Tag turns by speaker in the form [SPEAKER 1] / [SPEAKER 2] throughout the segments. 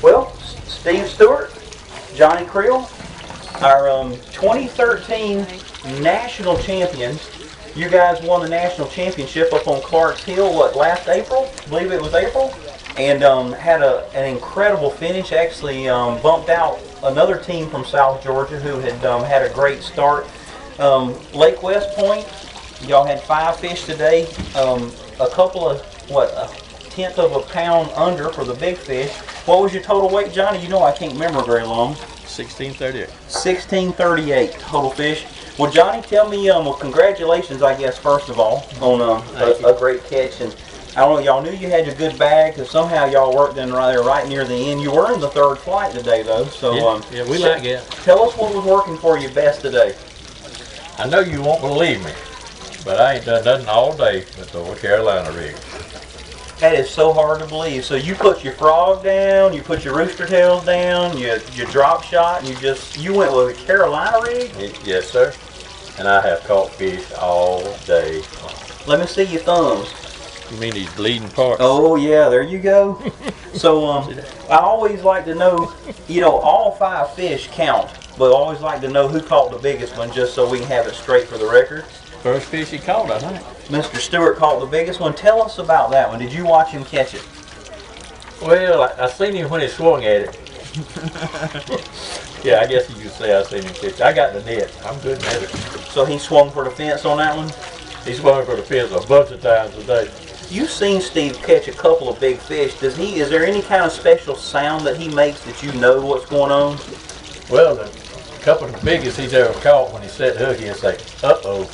[SPEAKER 1] Well, Stewart, Johnny Creel, our 2013 national champions. You guys won the national championship up on Clark's Hill, what, last April? I believe it was April. And had an incredible finish. Actually bumped out another team from South Georgia who had had a great start. Lake West Point, y'all had 5 fish today. A couple of, what, a tenth of a pound under for the big fish. What was your total weight, Johnny? You know I can't remember very long.
[SPEAKER 2] 1638.
[SPEAKER 1] 1638 total fish. Well, Johnny, tell me, well, congratulations, I guess, first of all, on a great catch. And I don't know, y'all knew you had your good bag, because somehow y'all worked in right near the end. You were in the 3rd flight today, though. So
[SPEAKER 2] yeah, we like it.
[SPEAKER 1] Tell us what was working for you best today.
[SPEAKER 2] I know you won't believe me, but I ain't done nothing all day with the Carolina rig.
[SPEAKER 1] That is so hard to believe. So you put your frog down, you put your rooster tails down, you drop shot, and you went with a Carolina rig?
[SPEAKER 2] Yes, sir. And I have caught fish all day.
[SPEAKER 1] Let me see your thumbs.
[SPEAKER 2] You mean these bleeding parts?
[SPEAKER 1] Oh yeah, there you go. So I always like to know, all 5 fish count, but I always like to know who caught the biggest one, just so we can have it straight for the record.
[SPEAKER 2] First fish he caught, I think.
[SPEAKER 1] Mr. Stewart caught the biggest one. Tell us about that one. Did you watch him catch it?
[SPEAKER 2] Well, I seen him when he swung at it. Yeah, I guess you could say I seen him catch it. I got the net. I'm good at it.
[SPEAKER 1] So he swung for the fence on that one?
[SPEAKER 2] He swung for the fence a bunch of times a day.
[SPEAKER 1] You've seen Steve catch a couple of big fish. Is there any kind of special sound that he makes that you know what's going on?
[SPEAKER 2] Well, the couple of the biggest he's ever caught, when he set hook, he'll say, uh-oh.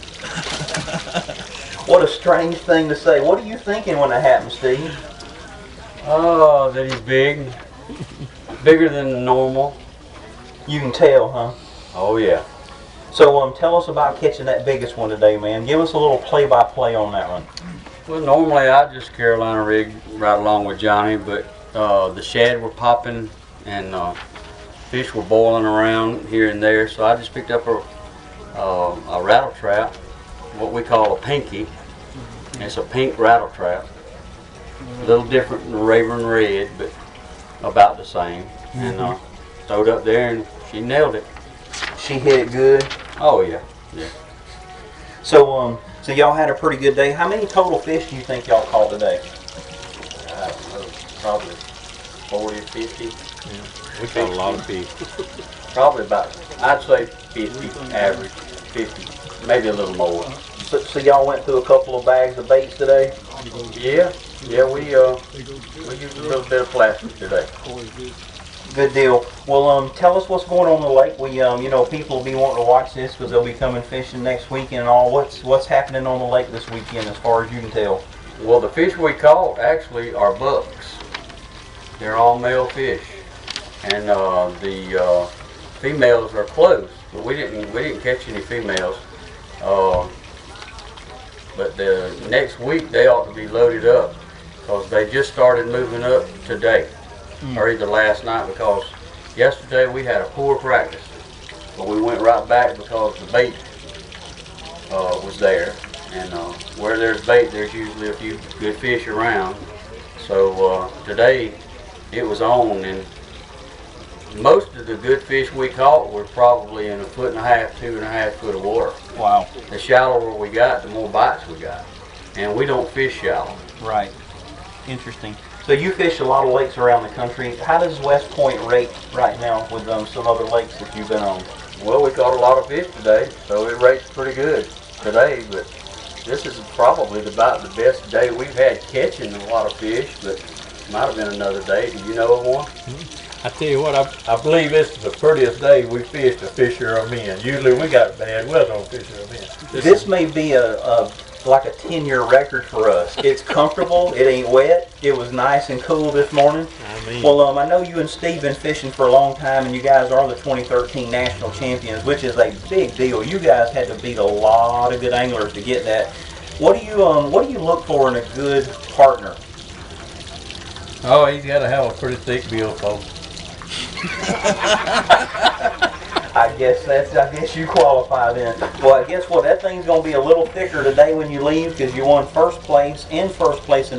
[SPEAKER 1] What a strange thing to say. What are you thinking when that happens, Steve?
[SPEAKER 3] Oh, that he's big. Bigger than normal.
[SPEAKER 1] You can tell, huh?
[SPEAKER 3] Oh, yeah.
[SPEAKER 1] So tell us about catching that biggest one today, man. Give us a little play-by-play on that one.
[SPEAKER 3] Well, normally I just Carolina rig right along with Johnny, but the shad were popping and fish were boiling around here and there, so I just picked up a rattle trap, what we call a pinky. It's a pink rattle trap, a little different than Raven Red, but about the same. And throwed up there, and she nailed it.
[SPEAKER 1] She hit it good?
[SPEAKER 3] Oh yeah, yeah.
[SPEAKER 1] So so y'all had a pretty good day. How many total fish do you think y'all caught today?
[SPEAKER 3] I don't know, probably 40 or 50.
[SPEAKER 2] Yeah, we caught a lot of fish.
[SPEAKER 3] Probably about, I'd say 50 average, 50, maybe a little more.
[SPEAKER 1] So y'all went through a couple of bags of baits today?
[SPEAKER 3] Yeah, we used a little bit of plastic today.
[SPEAKER 1] Good deal. Well, tell us what's going on in the lake. We, people will be wanting to watch this because they'll be coming fishing next weekend and all. What's happening on the lake this weekend, as far as you can tell?
[SPEAKER 3] Well, the fish we caught actually are bucks. They're all male fish, and the females are close, but we didn't catch any females. But the next week they ought to be loaded up because they just started moving up today. Or either last night, because yesterday we had a poor practice, but we went right back because the bait was there, and where there's bait there's usually a few good fish around. So today it was on, and most of the good fish we caught were probably in 1.5 feet, 2.5 foot of water.
[SPEAKER 1] Wow.
[SPEAKER 3] The shallower we got, the more bites we got, and we don't fish shallow.
[SPEAKER 1] Right. Interesting. So you fish a lot of lakes around the country. How does West Point rate right now with some other lakes that you've been on?
[SPEAKER 3] Well, we caught a lot of fish today, so it rates pretty good today, but this is probably about the best day we've had catching a lot of fish, but might have been another day. Do you know of one?
[SPEAKER 2] I tell you what, I believe this is the prettiest day we fished a fisher or men. Usually we got bad weather on fisher or men.
[SPEAKER 1] This may be like a 10-year record for us. It's comfortable, it ain't wet, it was nice and cool this morning. Well, I know you and Steve been fishing for a long time, and you guys are the 2013 national champions, which is a big deal. You guys had to beat a lot of good anglers to get that. What do you look for in a good partner?
[SPEAKER 2] Oh, he's got to have a pretty thick bill, folks.
[SPEAKER 1] I guess you qualify then. Well, I guess what, that thing's going to be a little thicker today when you leave, because you won first place in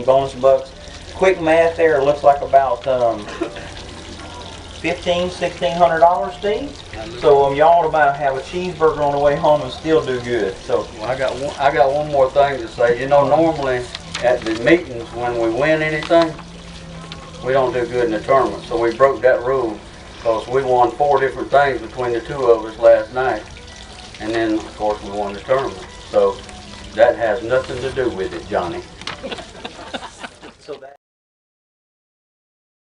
[SPEAKER 1] bonus bucks. Quick math there, looks like about $1,500–1,600, Steve. So y'all ought to about have a cheeseburger on the way home and still do good. So
[SPEAKER 3] Well, I got one more thing to say. You know, normally at the meetings when we win anything, we don't do good in the tournament. So we broke that rule because we won 4 different things between the 2 of us last night. And then, of course, we won the tournament. So that has nothing to do with it, Johnny.
[SPEAKER 1] so that